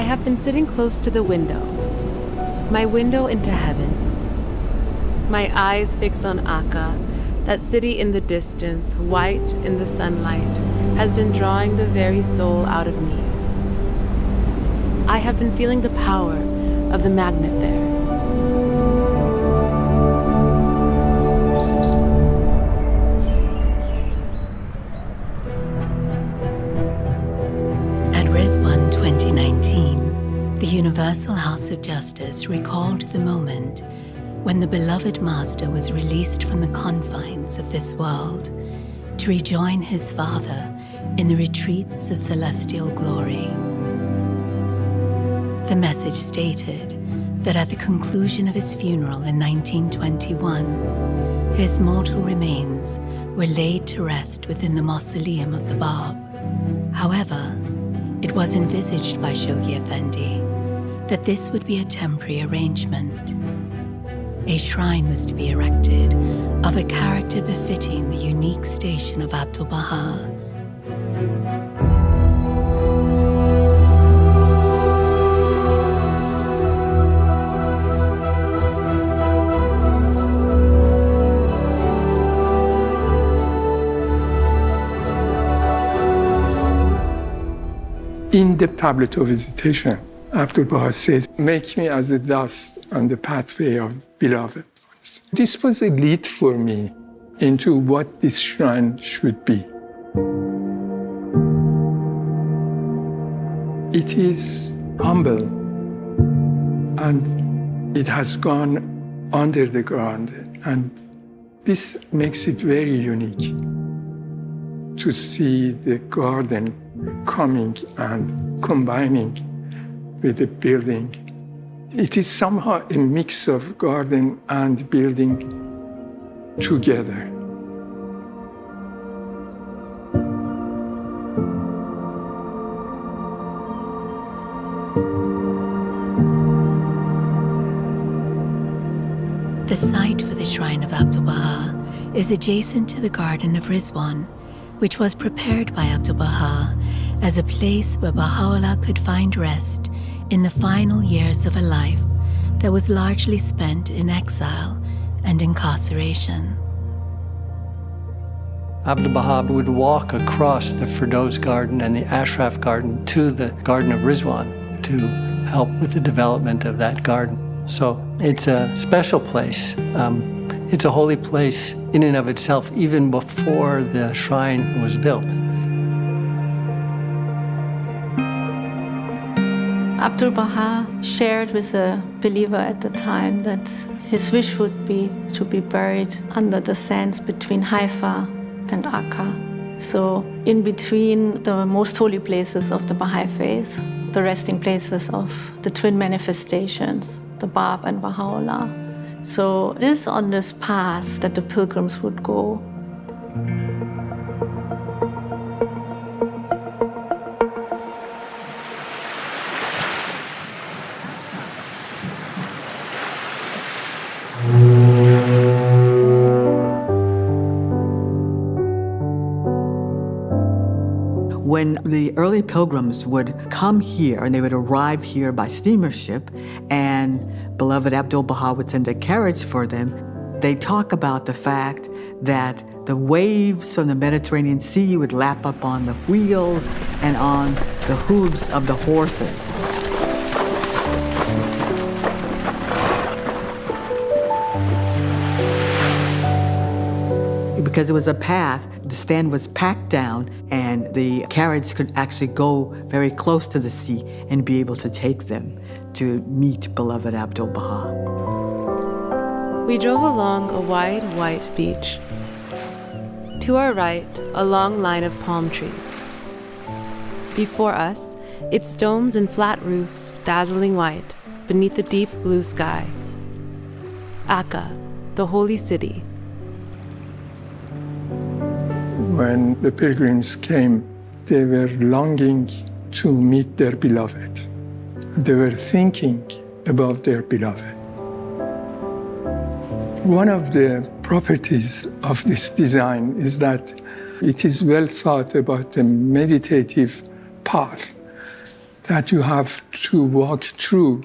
have been sitting close to the window, my window into heaven. My eyes fixed on Akka, that city in the distance, white in the sunlight, has been drawing the very soul out of me. I have been feeling the power of the magnet there. At Rizwan 2019, the Universal House of Justice recalled the moment when the beloved master was released from the confines of this world to rejoin his father in the retreats of celestial glory. The message stated that at the conclusion of his funeral in 1921, his mortal remains were laid to rest within the mausoleum of the Bab. However, it was envisaged by Shoghi Effendi that this would be a temporary arrangement. A shrine was to be erected of a character befitting the unique station of Abdu'l-Bahá. In the tablet of visitation, Abdu'l-Bahá says, "Make me as the dust on the pathway of beloved ones." This was a lead for me into what this shrine should be. It is humble, and it has gone under the ground, and this makes it very unique to see the garden coming and combining with the building. It is somehow a mix of garden and building together. The site for the shrine of Abdu'l-Bahá is adjacent to the Garden of Rizwan, which was prepared by Abdu'l-Bahá as a place where Baha'u'llah could find rest in the final years of a life that was largely spent in exile and incarceration. Abdu'l-Bahá would walk across the Firdaus Garden and the Ashraf Garden to the Garden of Rizwan to help with the development of that garden. So it's a special place. It's a holy place in and of itself, even before the shrine was built. Abdu'l-Bahá shared with a believer at the time that his wish would be to be buried under the sands between Haifa and Akka. So in between the most holy places of the Baha'i faith, the resting places of the twin manifestations, the Bab and Baha'u'llah. So it is on this path that the pilgrims would go. When the early pilgrims would come here, and they would arrive here by steamership, and beloved Abdu'l-Bahá would send a carriage for them, they talk about the fact that the waves from the Mediterranean Sea would lap up on the wheels and on the hooves of the horses. Because it was a path, the stand was packed down, and the carriage could actually go very close to the sea and be able to take them to meet beloved Abdu'l-Bahá. We drove along a wide, white beach. To our right, a long line of palm trees. Before us, its domes and flat roofs dazzling white beneath the deep blue sky. Akka, the holy city. When the pilgrims came, they were longing to meet their beloved. They were thinking about their beloved. One of the properties of this design is that it is well thought about the meditative path that you have to walk through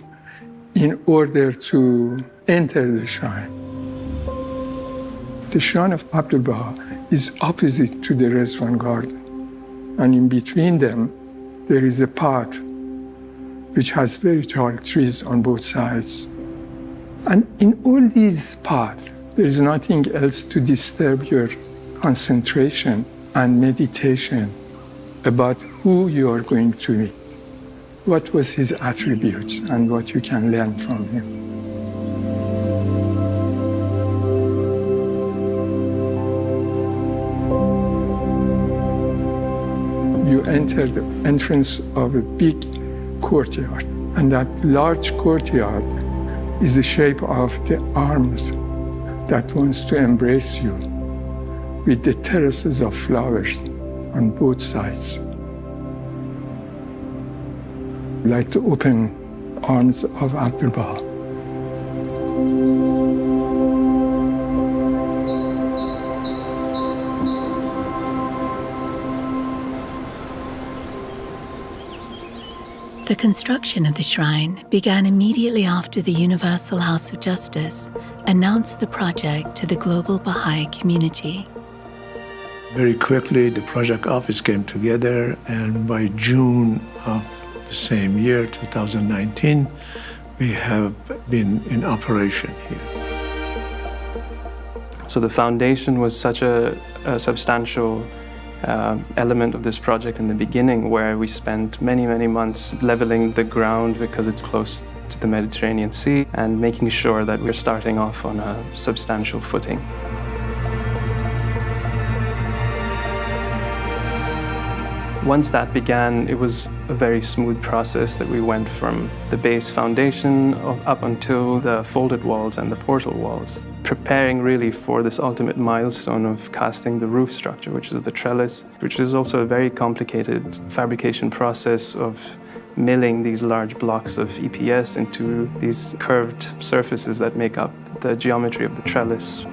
in order to enter the shrine. The shrine of Abdu'l-Bahá is opposite to the Rizwan garden. And in between them, there is a path which has very tall trees on both sides. And in all these paths, there is nothing else to disturb your concentration and meditation about who you are going to meet, what was his attributes, and what you can learn from him. You enter the entrance of a big courtyard, and that large courtyard is the shape of the arms that wants to embrace you, with the terraces of flowers on both sides, like the open arms of Abdu'l-Bahá. The construction of the shrine began immediately after the Universal House of Justice announced the project to the global Baha'i community. Very quickly, the project office came together, and by June of the same year, 2019, we have been in operation here. So the foundation was such a substantial element of this project in the beginning, where we spent many, many months leveling the ground because it's close to the Mediterranean Sea and making sure that we're starting off on a substantial footing. Once that began, it was a very smooth process that we went from the base foundation up until the folded walls and the portal walls, preparing really for this ultimate milestone of casting the roof structure, which is the trellis, which is also a very complicated fabrication process of milling these large blocks of EPS into these curved surfaces that make up the geometry of the trellis.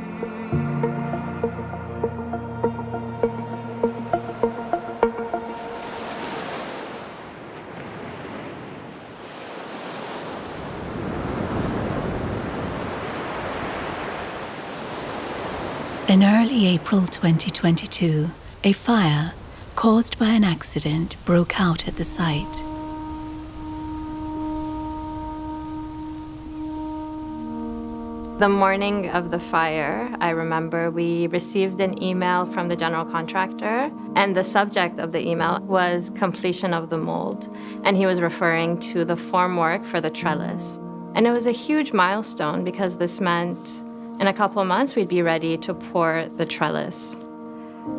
In early April 2022, a fire caused by an accident broke out at the site. The morning of the fire, I remember we received an email from the general contractor, and the subject of the email was completion of the mold, and he was referring to the formwork for the trellis. And it was a huge milestone because this meant in a couple of months, we'd be ready to pour the trellis.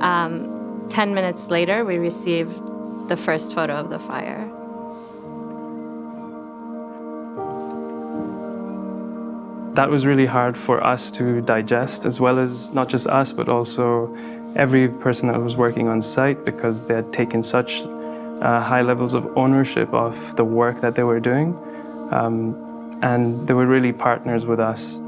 10 minutes later, we received the first photo of the fire. That was really hard for us to digest, as well as not just us, but also every person that was working on site, because they had taken such high levels of ownership of the work that they were doing. And they were really partners with us.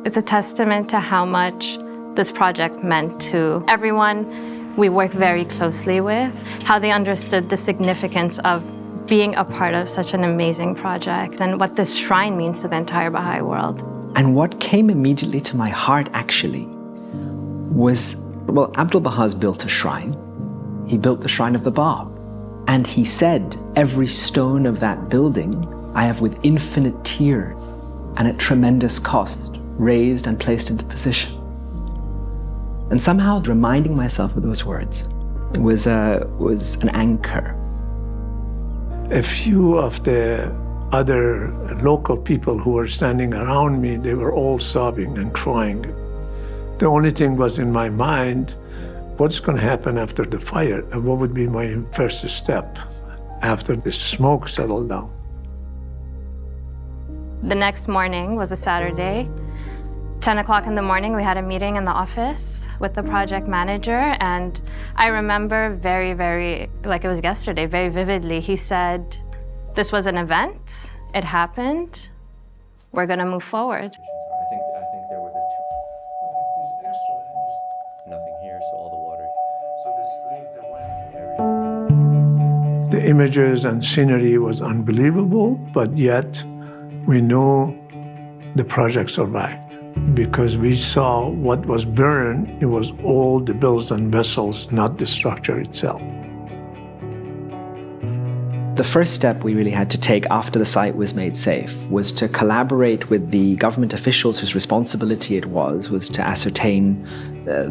It's a testament to how much this project meant to everyone we work very closely with, how they understood the significance of being a part of such an amazing project and what this shrine means to the entire Baha'i world. And what came immediately to my heart, actually, was, well, Abdu'l-Bahá's built a shrine. He built the Shrine of the Bab. And he said, every stone of that building I have with infinite tears and at tremendous cost raised and placed into position. And somehow reminding myself of those words was an anchor. A few of the other local people who were standing around me, they were all sobbing and crying. The only thing was in my mind, what's going to happen after the fire? And what would be my first step after the smoke settled down? The next morning was a Saturday. 10 o'clock in the morning, we had a meeting in the office with the project manager, and I remember very, like it was yesterday, very vividly, he said, this was an event, it happened, we're gonna move forward. I think there were the two. Nothing here, so all the water. The The images and scenery was unbelievable, but yet we knew the project survived because we saw what was burned. It was all the bills and vessels, not the structure itself. The first step we really had to take after the site was made safe was to collaborate with the government officials whose responsibility it was to ascertain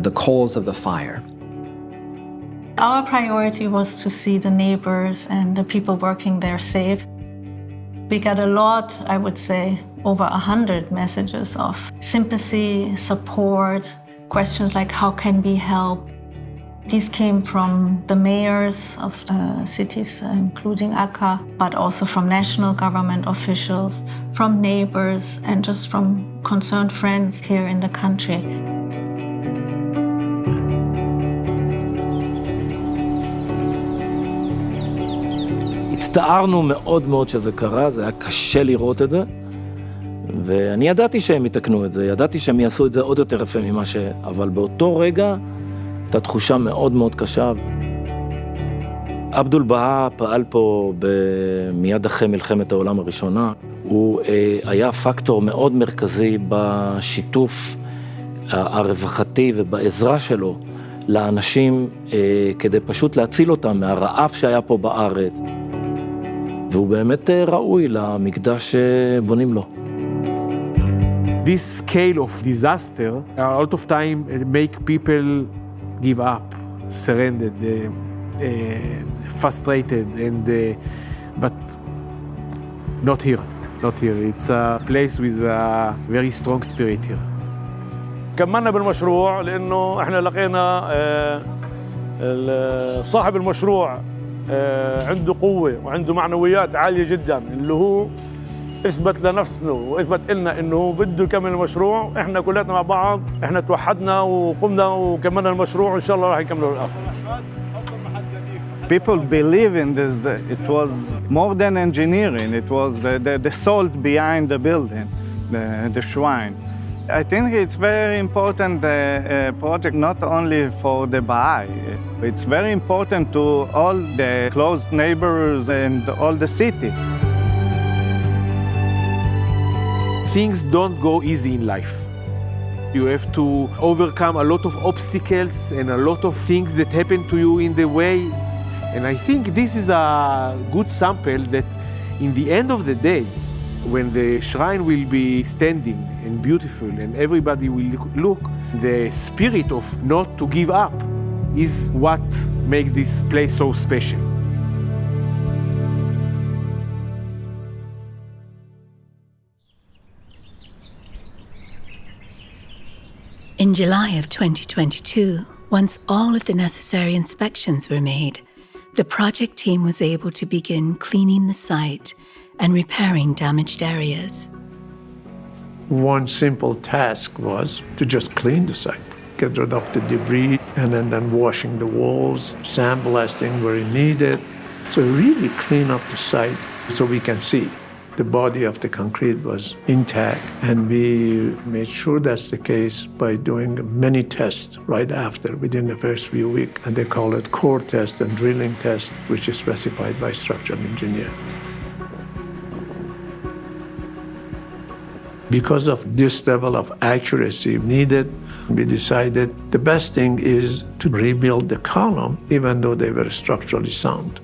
the cause of the fire. Our priority was to see the neighbors and the people working there safe. We got a lot, I would say, over 100 messages of sympathy, support, questions like how can we help? These came from the mayors of cities, including Akka, but also from national government officials, from neighbors, and just from concerned friends here in the country. הצטערנו מאוד מאוד שזה קרה, זה היה קשה לראות את זה, ואני ידעתי שהם יתקנו את זה, ידעתי שהם יעשו את זה עוד יותר יפה ממה אבל באותו רגע הייתה תחושה מאוד מאוד קשה. עבדול-בהאה פעל פה מיד אחרי מלחמת העולם הראשונה. הוא היה פקטור מאוד מרכזי בשיתוף הרווחתי ובעזרה שלו לאנשים כדי פשוט להציל אותם מהרעב שהיה פה בארץ. והוא באמת ראוי למקדש שבונים לו. This scale of disaster, a lot of time make people give up, surrendered, frustrated, but not here, not here. It's a place with a very strong spirit here. كملنا بالمشروع لأنه إحنا لقينا صاحب المشروع عنده قوة وعنده معنويات عالية جدا اللي هو اثبت لنفسه واثبت لنا انه بده يكمل المشروع. احنا كلنا مع بعض احنا توحدنا وقمنا وكملنا المشروع وان شاء الله راح يكملوا للاخر. People believe in this. It was more than engineering. It was the soul behind the building, the shrine. I think it's very important project not only for the Baha'i. It's very important to all the close neighbors and all the city. Things don't go easy in life. You have to overcome a lot of obstacles and a lot of things that happen to you in the way. And I think this is a good sample that in the end of the day, when the shrine will be standing and beautiful and everybody will look, the spirit of not to give up is what makes this place so special. In July of 2022, once all of the necessary inspections were made, the project team was able to begin cleaning the site and repairing damaged areas. One simple task was to just clean the site, get rid of the debris, and then washing the walls, sandblasting where needed. So really clean up the site so we can see. The body of the concrete was intact, and we made sure that's the case by doing many tests right after, within the first few weeks. And they call it core test and drilling test, which is specified by structural engineer. Because of this level of accuracy needed, we decided the best thing is to rebuild the column, even though they were structurally sound.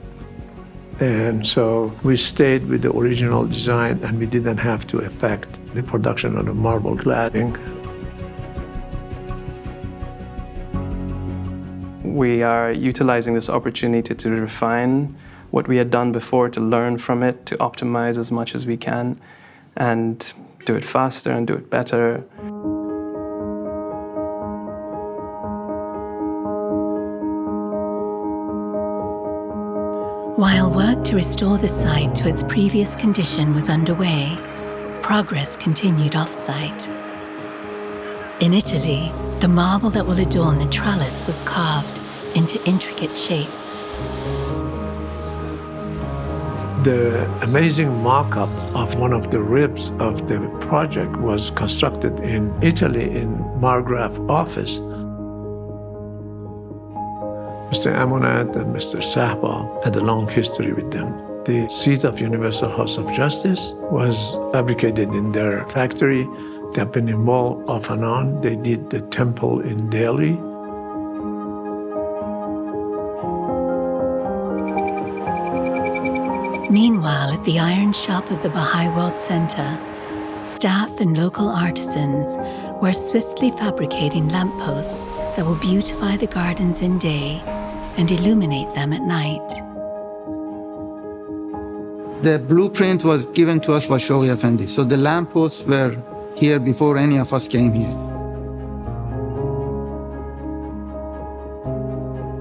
And so we stayed with the original design, and we didn't have to affect the production of the marble cladding. We are utilizing this opportunity to refine what we had done before, to learn from it, to optimize as much as we can, and do it faster and do it better. While work to restore the site to its previous condition was underway, progress continued off-site. In Italy, the marble that will adorn the trellis was carved into intricate shapes. The amazing mock-up of one of the ribs of the project was constructed in Italy in Margraff's office. Mr. Amonat and Mr. Sahba had a long history with them. The seat of Universal House of Justice was fabricated in their factory. They have been involved off and on. They did the temple in Delhi. Meanwhile, at the iron shop of the Baha'i World Center, staff and local artisans were swiftly fabricating lampposts that will beautify the gardens in day and illuminate them at night. The blueprint was given to us by Shoghi Effendi, so the lampposts were here before any of us came here.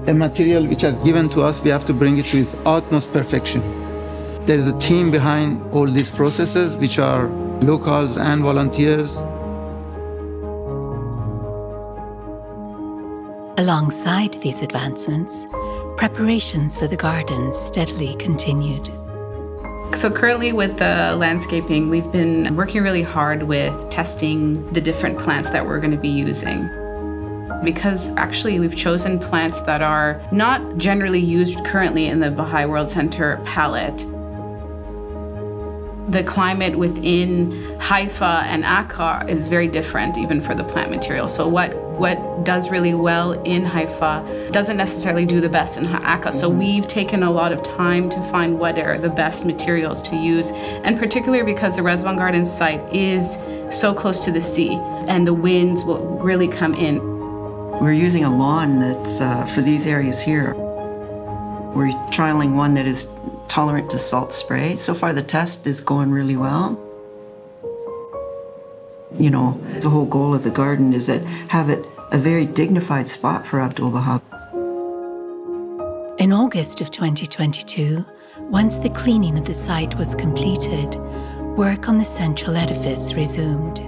The material which is given to us, we have to bring it to its utmost perfection. There is a team behind all these processes, which are locals and volunteers. Alongside these advancements, preparations for the gardens steadily continued. So currently with the landscaping, we've been working really hard with testing the different plants that we're going to be using. Because actually we've chosen plants that are not generally used currently in the Baha'i World Center palette. The climate within Haifa and Akka is very different even for the plant material. So what does really well in Haifa doesn't necessarily do the best in Akka. So we've taken a lot of time to find what are the best materials to use, and particularly because the Rizwan Gardens site is so close to the sea and the winds will really come in. We're using a lawn that's for these areas here. We're trialing one that is tolerant to salt spray. So far the test is going really well. You know, the whole goal of the garden is that have it a very dignified spot for Abdu'l-Bahá. In August of 2022, once the cleaning of the site was completed, work on the central edifice resumed.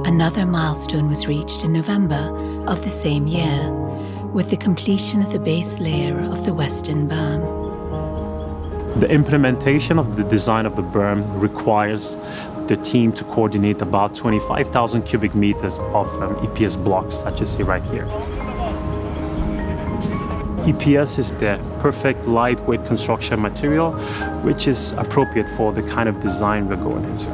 Another milestone was reached in November of the same year, with the completion of the base layer of the western berm. The implementation of the design of the berm requires the team to coordinate about 25,000 cubic meters of EPS blocks that you see right here. EPS is the perfect lightweight construction material, which is appropriate for the kind of design we're going into.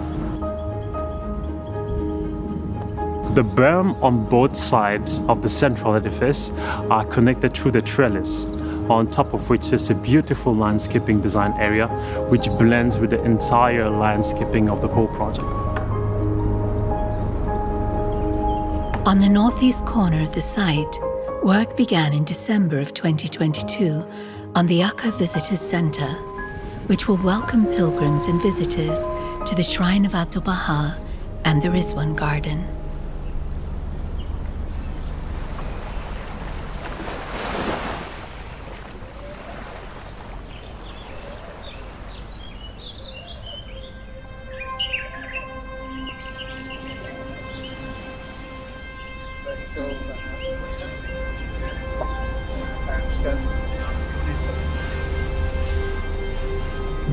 The berm on both sides of the central edifice are connected through the trellis, on top of which is a beautiful landscaping design area which blends with the entire landscaping of the whole project. On the northeast corner of the site, work began in December of 2022 on the Akka Visitors Center, which will welcome pilgrims and visitors to the Shrine of Abdu'l-Bahá and the Rizwan Garden.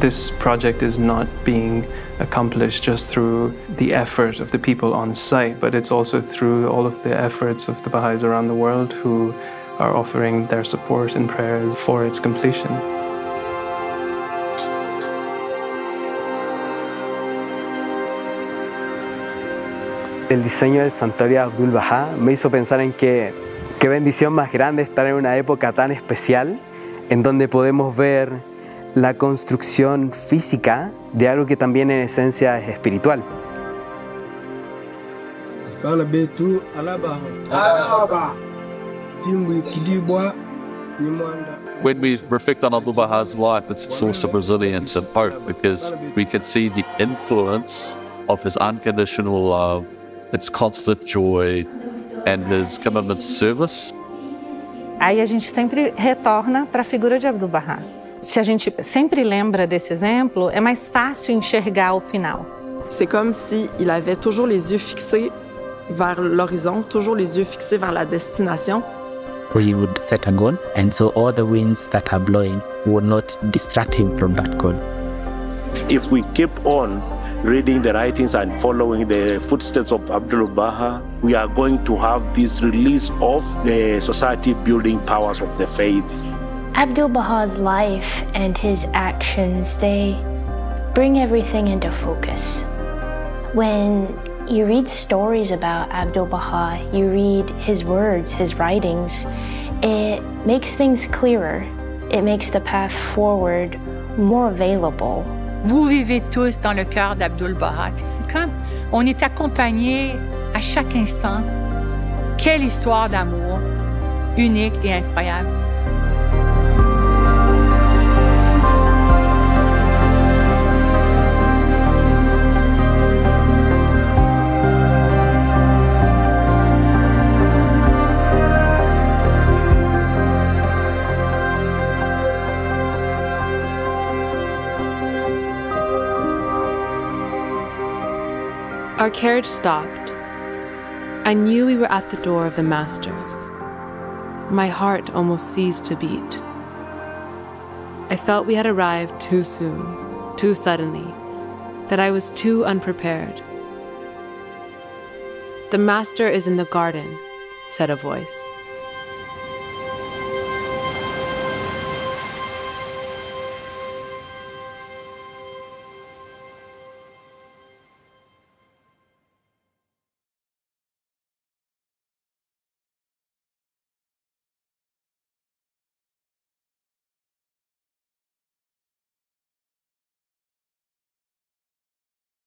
This project is not being accomplished just through the effort of the people on site, but it's also through all of the efforts of the Baha'is around the world who are offering their support and prayers for its completion. El diseño del santuario Abdu'l-Bahá me hizo pensar en qué bendición más grande estar en una época tan especial, en donde podemos ver la construcción física de algo que también en esencia es espiritual. When we reflect on Abdu'l-Bahā's life, it's a source of resilience and hope because we can see the influence of his unconditional love, its constant joy, and his commitment to service. Aí a gente sempre retorna para a figura de Abdu'l-Bahá. Se a gente sempre lembra desse exemplo, é mais fácil enxergar o final. C'est comme si il avait toujours les yeux fixés vers l'horizon, toujours les yeux fixés vers la destination. He would set a goal, and so all the winds that are blowing would not distract him from that goal. If we keep on reading the writings and following the footsteps of Abdu'l-Bahá, we are going to have this release of the society-building powers of the faith. Abdu'l-Bahā's life and his actions, they bring everything into focus. When you read stories about Abdu'l-Bahá, you read his words, his writings, it makes things clearer. It makes the path forward more available. Vous vivez tous dans le cœur d'Abdu'l-Bahá. C'est comme on est accompagnés à chaque instant. Quelle histoire d'amour unique et incroyable. Our carriage stopped. I knew we were at the door of the Master. My heart almost ceased to beat. I felt we had arrived too soon, too suddenly, that I was too unprepared. "The Master is in the garden," said a voice.